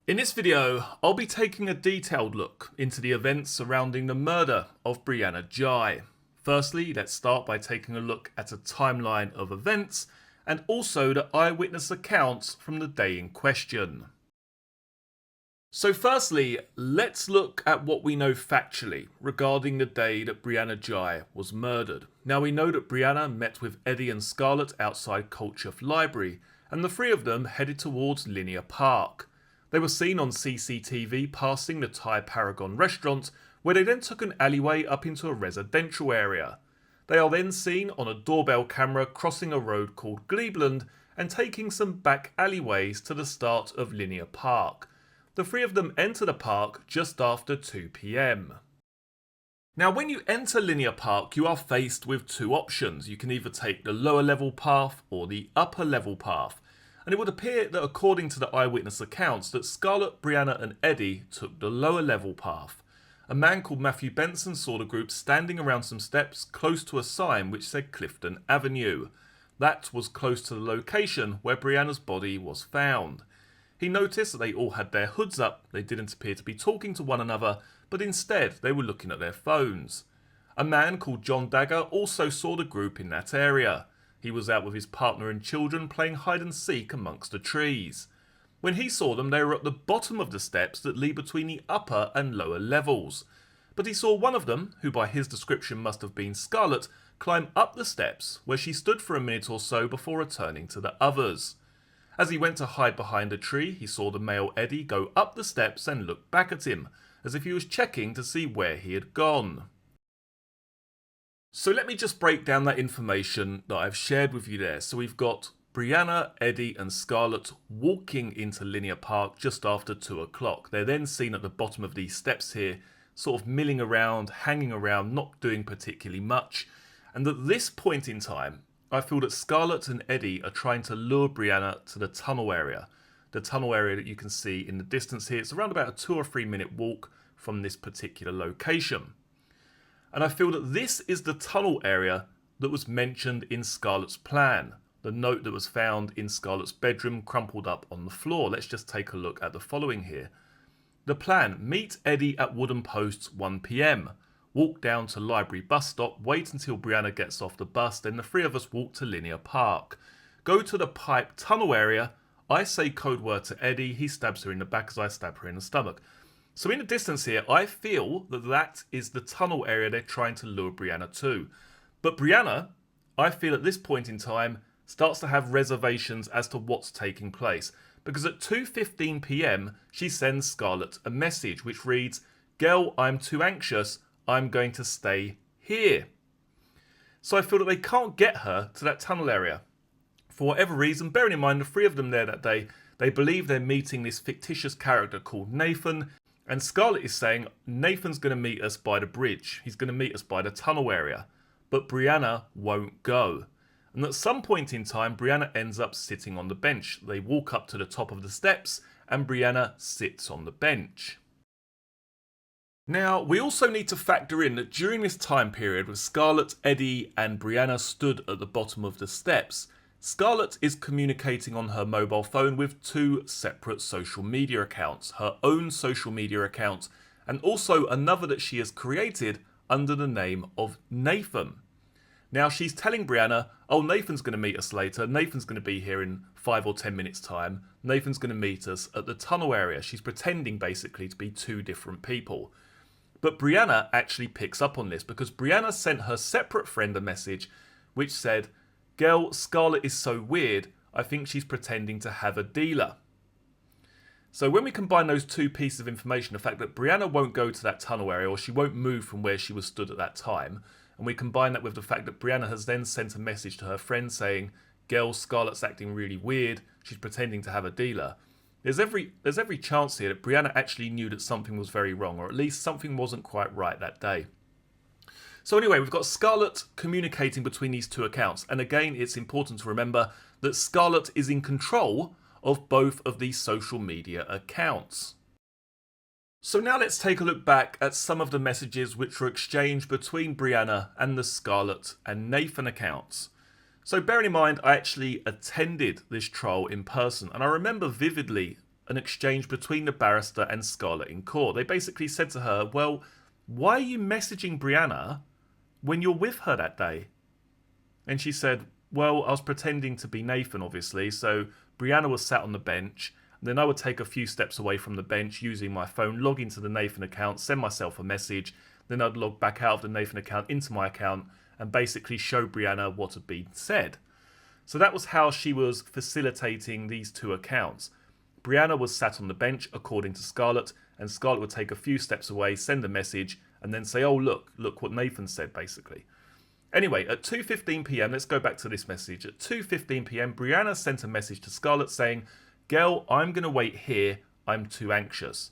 In this video, I'll be taking a detailed look into the events surrounding the murder of Brianna Ghey. Firstly, let's start by taking a look at a timeline of events and also the eyewitness accounts from the day in question. So firstly, let's look at what we know factually regarding the day that Brianna Ghey was murdered. Now we know that Brianna met with Eddie and Scarlett outside Culcheth Library, and the three of them headed towards Linear Park. They were seen on CCTV passing the Thai Paragon restaurant, where they then took an alleyway up into a residential area. They are then seen on a doorbell camera crossing a road called Glebeland and taking some back alleyways to the start of Linear Park. The three of them enter the park just after 2 PM. Now when you enter Linear Park, you are faced with two options. You can either take the lower level path or the upper level path. And it would appear that according to the eyewitness accounts that Scarlett, Brianna and Eddie took the lower level path. A man called Matthew Benson saw the group standing around some steps close to a sign which said Clifton Avenue. That was close to the location where Brianna's body was found. He noticed that they all had their hoods up. They didn't appear to be talking to one another, but instead they were looking at their phones. A man called John Dagger also saw the group in that area. He was out with his partner and children playing hide and seek amongst the trees. When he saw them, they were at the bottom of the steps that lead between the upper and lower levels. But he saw one of them, who by his description must have been Scarlett, climb up the steps, where she stood for a minute or so before returning to the others. As he went to hide behind a tree, he saw the male Eddie go up the steps and look back at him, as if he was checking to see where he had gone. So let me just break down that information that I've shared with you there. So we've got Brianna, Eddie and Scarlett walking into Linear Park just after 2 o'clock. They're then seen at the bottom of these steps here, sort of milling around, hanging around, not doing particularly much. And at this point in time, I feel that Scarlett and Eddie are trying to lure Brianna to the tunnel area. The tunnel area that you can see in the distance here. It's around about a 2 or 3 minute walk from this particular location. And I feel that this is the tunnel area that was mentioned in Scarlett's plan. The note that was found in Scarlett's bedroom crumpled up on the floor. Let's just take a look at the following here. The plan: meet Eddie at Wooden Posts 1 PM. Walk down to Library bus stop, wait until Brianna gets off the bus, then the three of us walk to Linear Park. Go to the pipe tunnel area. I say code word to Eddie, he stabs her in the back as I stab her in the stomach. So in the distance here, I feel that that is the tunnel area they're trying to lure Brianna to. But Brianna, I feel at this point in time, starts to have reservations as to what's taking place. Because at 2:15 PM, she sends Scarlett a message which reads, "Girl, I'm too anxious, I'm going to stay here." So I feel that they can't get her to that tunnel area. For whatever reason, bearing in mind the three of them there that day, they believe they're meeting this fictitious character called Nathan. And Scarlett is saying, Nathan's going to meet us by the bridge. He's going to meet us by the tunnel area. But Brianna won't go. And at some point in time, Brianna ends up sitting on the bench. They walk up to the top of the steps and Brianna sits on the bench. Now, we also need to factor in that during this time period with Scarlett, Eddie and Brianna stood at the bottom of the steps, Scarlett is communicating on her mobile phone with two separate social media accounts, her own social media account and also another that she has created under the name of Nathan. Now she's telling Brianna, oh, Nathan's going to meet us later, Nathan's going to be here in 5 or 10 minutes time, Nathan's going to meet us at the tunnel area. She's pretending basically to be two different people. But Brianna actually picks up on this because Brianna sent her separate friend a message which said, "Girl, Scarlett is so weird, I think she's pretending to have a dealer." So when we combine those two pieces of information, the fact that Brianna won't go to that tunnel area or she won't move from where she was stood at that time, and we combine that with the fact that Brianna has then sent a message to her friend saying, "Girl, Scarlett's acting really weird, she's pretending to have a dealer," there's every chance here that Brianna actually knew that something was very wrong, or at least something wasn't quite right that day. So anyway, we've got Scarlett communicating between these two accounts. And again, it's important to remember that Scarlett is in control of both of these social media accounts. So now let's take a look back at some of the messages which were exchanged between Brianna and the Scarlett and Nathan accounts. So bearing in mind, I actually attended this trial in person, and I remember vividly an exchange between the barrister and Scarlett in court. They basically said to her, well, why are you messaging Brianna when you're with her that day? And she said, well, I was pretending to be Nathan, obviously. So Brianna was sat on the bench. Then I would take a few steps away from the bench using my phone, log into the Nathan account, send myself a message. Then I'd log back out of the Nathan account into my account and basically show Brianna what had been said. So that was how she was facilitating these two accounts. Brianna was sat on the bench, according to Scarlett, and Scarlett would take a few steps away, send a message, and then say, oh, look what Nathan said, basically. Anyway, at 2:15 p.m, let's go back to this message. At 2:15 p.m, Brianna sent a message to Scarlett saying, girl, I'm going to wait here. I'm too anxious.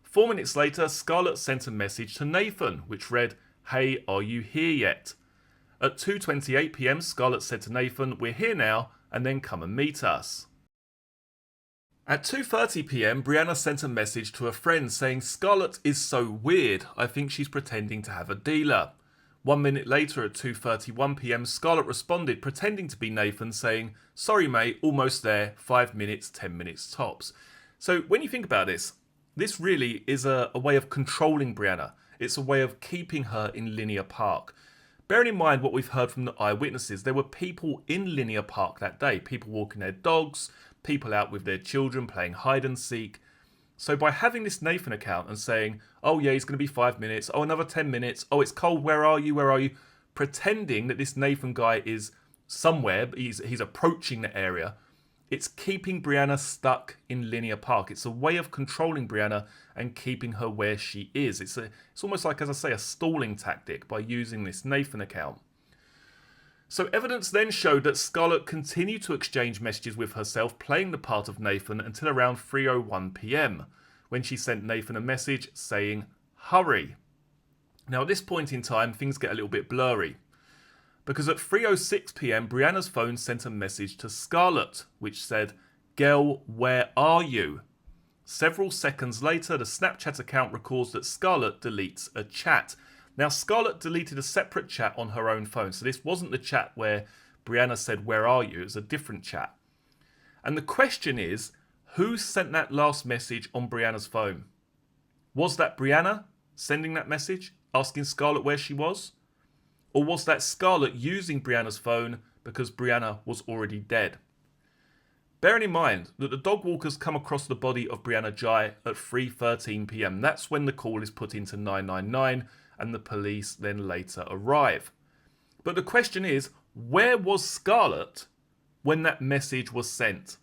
4 minutes later, Scarlett sent a message to Nathan, which read, hey, are you here yet? At 2:28 p.m, Scarlett said to Nathan, we're here now, and then come and meet us. At 2:30 p.m, Brianna sent a message to a friend saying, Scarlett is so weird, I think she's pretending to have a dealer. 1 minute later at 2:31 p.m, Scarlett responded pretending to be Nathan saying, sorry mate, almost there, 5 minutes, 10 minutes tops. So when you think about this really is a way of controlling Brianna. It's a way of keeping her in Linear Park. Bearing in mind what we've heard from the eyewitnesses, there were people in Linear Park that day, people walking their dogs, people out with their children playing hide and seek. So by having this Nathan account and saying, oh yeah, he's going to be 5 minutes, oh another 10 minutes, oh it's cold, where are you, pretending that this Nathan guy is somewhere, he's approaching the area, it's keeping Brianna stuck in Linear Park. It's a way of controlling Brianna and keeping her where she is. It's almost like, as I say, a stalling tactic by using this Nathan account. So evidence then showed that Scarlett continued to exchange messages with herself, playing the part of Nathan until around 3:01 p.m, when she sent Nathan a message saying, hurry. Now at this point in time, things get a little bit blurry, because at 3:06 p.m, Brianna's phone sent a message to Scarlett, which said, girl, where are you? Several seconds later, the Snapchat account records that Scarlett deletes a chat. Now, Scarlett deleted a separate chat on her own phone. So this wasn't the chat where Brianna said, where are you? It was a different chat. And the question is, who sent that last message on Brianna's phone? Was that Brianna sending that message, asking Scarlett where she was? Or was that Scarlett using Brianna's phone because Brianna was already dead? Bearing in mind that the dog walkers come across the body of Brianna Ghey at 3:13 p.m. That's when the call is put into 999 and the police then later arrive. But the question is, where was Scarlett when that message was sent?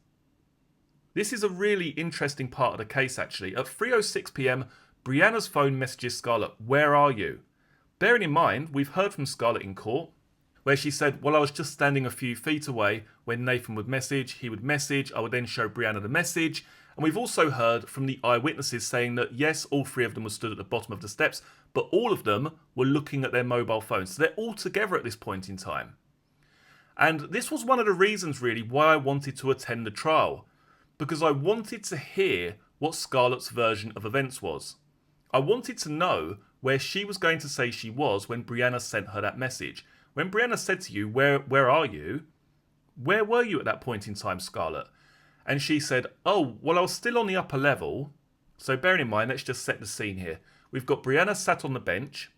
This is a really interesting part of the case actually. At 3:06 p.m, Brianna's phone messages Scarlett, where are you? Bearing in mind, we've heard from Scarlett in court, where she said, well, I was just standing a few feet away when Nathan would message, he would message, I would then show Brianna the message. And we've also heard from the eyewitnesses saying that, yes, all three of them were stood at the bottom of the steps, but all of them were looking at their mobile phones. So they're all together at this point in time. And this was one of the reasons, really, why I wanted to attend the trial, because I wanted to hear what Scarlett's version of events was. I wanted to know where she was going to say she was when Brianna sent her that message. When Brianna said to you, where are you? Where were you at that point in time, Scarlett? And she said, oh, well, I was still on the upper level. So bearing in mind, let's just set the scene here. We've got Brianna sat on the bench.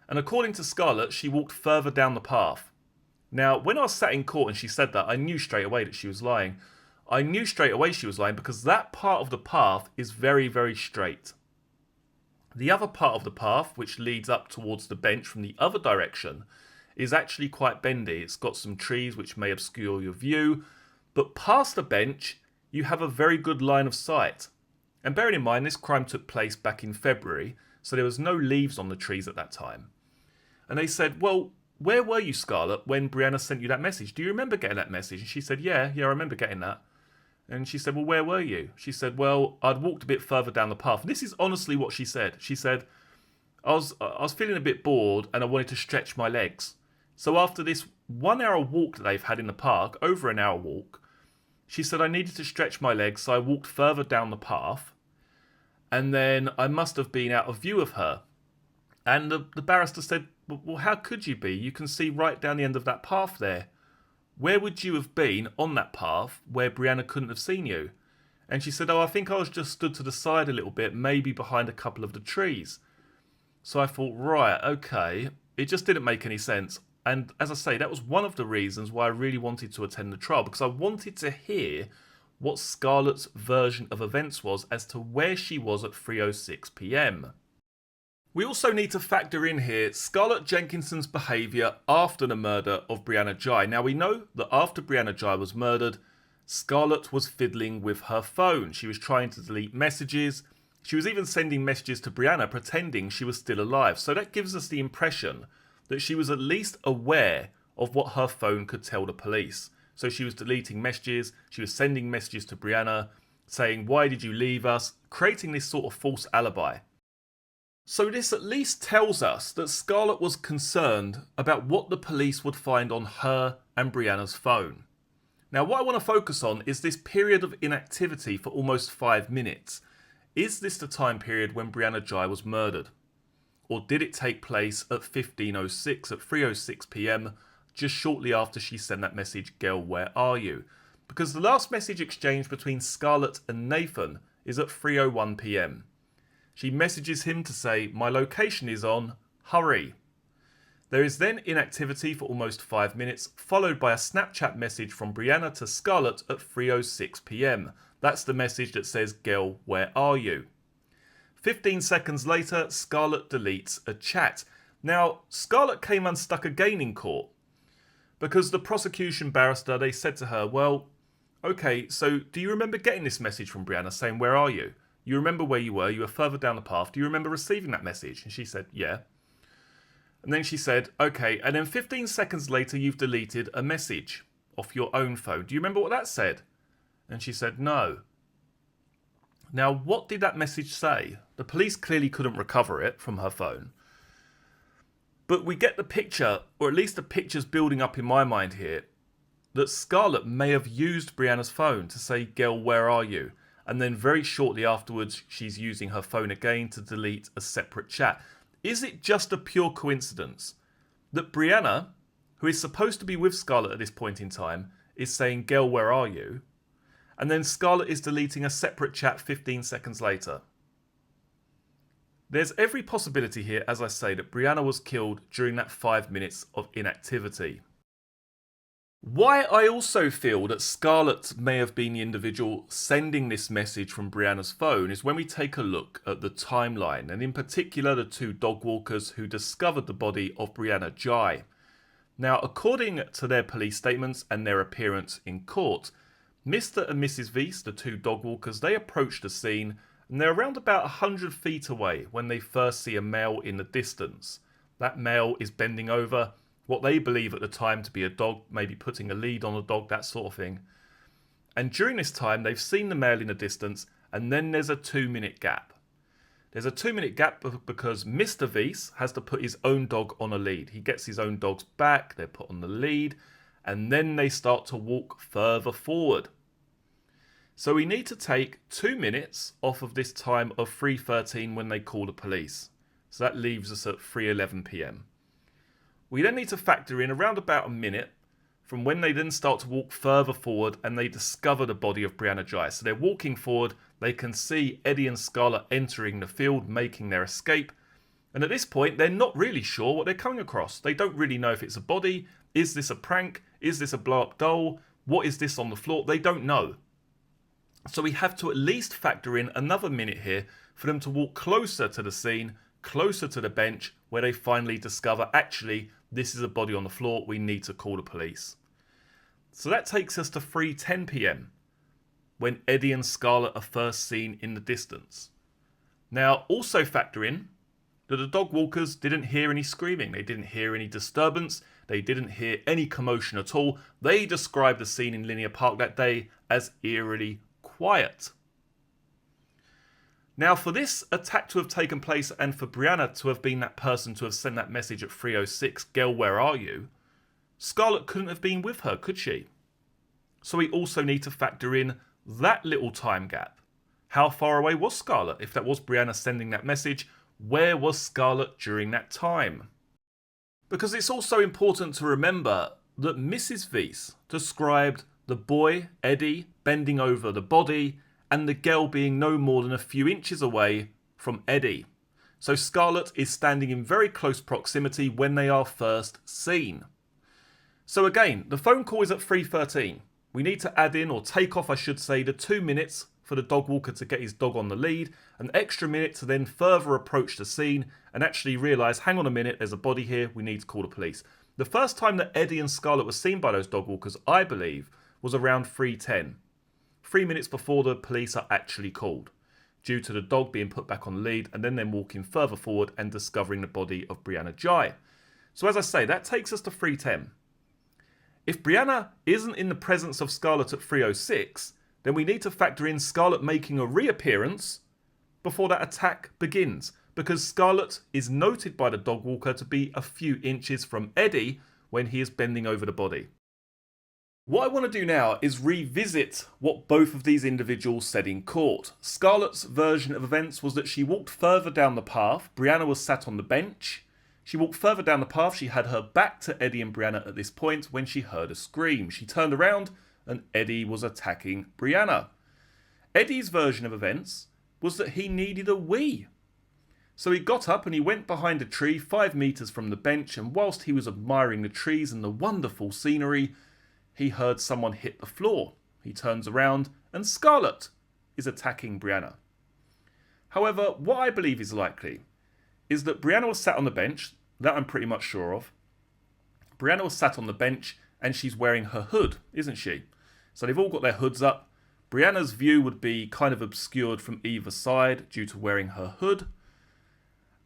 And according to Scarlett, she walked further down the path. Now, when I was sat in court and she said that, I knew straight away that she was lying. I knew straight away she was lying because that part of the path is very, very straight. The other part of the path, which leads up towards the bench from the other direction, is actually quite bendy. It's got some trees which may obscure your view, but past the bench, you have a very good line of sight. And bearing in mind, this crime took place back in February, so there was no leaves on the trees at that time. And they said, well, where were you, Scarlett, when Brianna sent you that message? Do you remember getting that message? And she said, yeah, I remember getting that. And she said, well, where were you? She said, well, I'd walked a bit further down the path. And this is honestly what she said. She said, I was feeling a bit bored and I wanted to stretch my legs. So after this 1 hour walk that they've had in the park, over an hour walk, she said, I needed to stretch my legs, so I walked further down the path. And then I must have been out of view of her. And the barrister said, well, how could you be? You can see right down the end of that path there. Where would you have been on that path where Brianna couldn't have seen you? And she said, oh, I think I was just stood to the side a little bit, maybe behind a couple of the trees. So I thought, right, okay, it just didn't make any sense. And as I say, that was one of the reasons why I really wanted to attend the trial, because I wanted to hear what Scarlett's version of events was as to where she was at 3:06 p.m. We also need to factor in here Scarlett Jenkinson's behaviour after the murder of Brianna Ghey. Now we know that after Brianna Ghey was murdered, Scarlett was fiddling with her phone. She was trying to delete messages. She was even sending messages to Brianna pretending she was still alive. So that gives us the impression that she was at least aware of what her phone could tell the police. So she was deleting messages, she was sending messages to Brianna, saying, why did you leave us? Creating this sort of false alibi. So this at least tells us that Scarlett was concerned about what the police would find on her and Brianna's phone. Now what I want to focus on is this period of inactivity for almost 5 minutes. Is this the time period when Brianna Ghey was murdered? Or did it take place at 15:06, at 3:06 p.m, just shortly after she sent that message, girl, where are you? Because the last message exchange between Scarlett and Nathan is at 3:01 p.m. She messages him to say, my location is on, hurry. There is then inactivity for almost 5 minutes, followed by a Snapchat message from Brianna to Scarlett at 3:06 p.m. That's the message that says, girl, where are you? 15 seconds later, Scarlett deletes a chat. Now, Scarlett came unstuck again in court because the prosecution barrister, they said to her, well, okay, so do you remember getting this message from Brianna saying, where are you? You remember where you were further down the path. Do you remember receiving that message? And she said, yeah. And then she said, okay, and then 15 seconds later, you've deleted a message off your own phone. Do you remember what that said? And she said, no. Now, what did that message say? The police clearly couldn't recover it from her phone. But we get the picture, or at least the picture's building up in my mind here, that Scarlett may have used Brianna's phone to say, girl, where are you? And then very shortly afterwards, she's using her phone again to delete a separate chat. Is it just a pure coincidence that Brianna, who is supposed to be with Scarlett at this point in time, is saying, girl, where are you? And then Scarlett is deleting a separate chat 15 seconds later. There's every possibility here, as I say, that Brianna was killed during that 5 minutes of inactivity. Why I also feel that Scarlett may have been the individual sending this message from Brianna's phone is when we take a look at the timeline, and in particular the two dog walkers who discovered the body of Brianna Ghey. Now, according to their police statements and their appearance in court, Mr. and Mrs. Weiss, the two dog walkers, they approach the scene and they're around about 100 feet away when they first see a male in the distance. That male is bending over what they believe at the time to be a dog, maybe putting a lead on a dog, that sort of thing. And during this time, they've seen the male in the distance, and then there's a 2-minute gap. There's a 2-minute gap because Mr. Weiss has to put his own dog on a lead. He gets his own dogs back, they're put on the lead, and then they start to walk further forward. So we need to take 2 minutes off of this time of 3:13 when they call the police. So that leaves us at 3:11 p.m. We then need to factor in around about a minute from when they then start to walk further forward and they discover the body of Brianna Ghey. So they're walking forward, they can see Eddie and Scarlett entering the field, making their escape. And at this point, they're not really sure what they're coming across. They don't really know if it's a body. Is this a prank? Is this a blow-up doll? What is this on the floor? They don't know. So we have to at least factor in another minute here for them to walk closer to the scene, closer to the bench, where they finally discover, actually, this is a body on the floor, we need to call the police. So that takes us to 3:10 p.m, when Eddie and Scarlett are first seen in the distance. Now, also factor in that the dog walkers didn't hear any screaming, they didn't hear any disturbance, they didn't hear any commotion at all. They described the scene in Linear Park that day as eerily quiet. Now, for this attack to have taken place and for Brianna to have been that person to have sent that message at 3:06, girl, where are you? Scarlett couldn't have been with her, could she? So we also need to factor in that little time gap. How far away was Scarlett? If that was Brianna sending that message, where was Scarlett during that time? Because it's also important to remember that Mrs. Weiss described the boy, Eddie, bending over the body and the girl being no more than a few inches away from Eddie. So Scarlett is standing in very close proximity when they are first seen. So again, the phone call is at 3:13. We need to add in, or take off I should say, the 2 minutes for the dog walker to get his dog on the lead, an extra minute to then further approach the scene and actually realise, hang on a minute, there's a body here, we need to call the police. The first time that Eddie and Scarlett were seen by those dog walkers, I believe, was around 3:10. 3 minutes before the police are actually called, due to the dog being put back on the lead and then them walking further forward and discovering the body of Brianna Ghey. So as I say, that takes us to 3:10. If Brianna isn't in the presence of Scarlett at 3:06, then we need to factor in Scarlett making a reappearance before that attack begins, because Scarlett is noted by the dog walker to be a few inches from Eddie when he is bending over the body. What I want to do now is revisit what both of these individuals said in court. Scarlett's version of events was that she walked further down the path. Brianna was sat on the bench. She walked further down the path. She had her back to Eddie and Brianna at this point when she heard a scream. She turned around and Eddie was attacking Brianna. Eddie's version of events was that he needed a wee. So he got up and he went behind a tree 5 meters from the bench, and whilst he was admiring the trees and the wonderful scenery, he heard someone hit the floor. He turns around and Scarlett is attacking Brianna. However, what I believe is likely is that Brianna was sat on the bench, that I'm pretty much sure of. Brianna was sat on the bench and she's wearing her hood, isn't she? So they've all got their hoods up. Brianna's view would be kind of obscured from either side due to wearing her hood.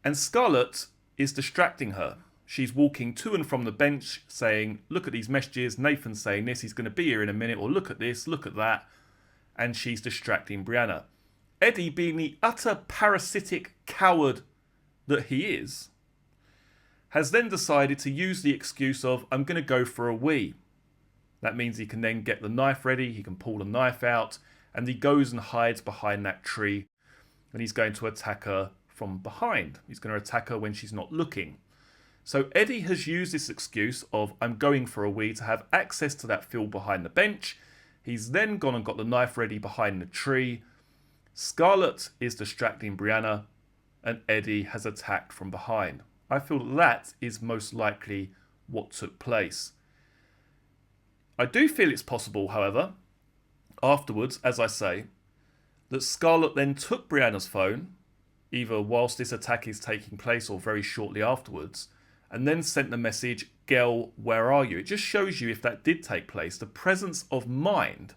And Scarlett is distracting her. She's walking to and from the bench saying, look at these messages, Nathan's saying this, he's going to be here in a minute, or look at this, look at that. And she's distracting Brianna. Eddie, being the utter parasitic coward that he is, has then decided to use the excuse of, I'm going to go for a wee. That means he can then get the knife ready, he can pull the knife out, and he goes and hides behind that tree, and he's going to attack her from behind. He's going to attack her when she's not looking. So Eddie has used this excuse of, I'm going for a wee, to have access to that field behind the bench. He's then gone and got the knife ready behind the tree. Scarlett is distracting Brianna, and Eddie has attacked from behind. I feel that is most likely what took place. I do feel it's possible, however, afterwards, as I say, that Scarlett then took Brianna's phone, either whilst this attack is taking place or very shortly afterwards, and then sent the message, "Girl, where are you?" It just shows you, if that did take place, the presence of mind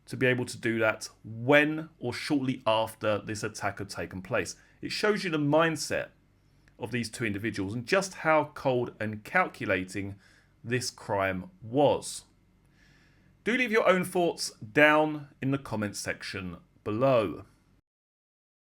to be able to do that when or shortly after this attack had taken place. It shows you the mindset of these two individuals and just how cold and calculating this crime was. Do leave your own thoughts down in the comments section below.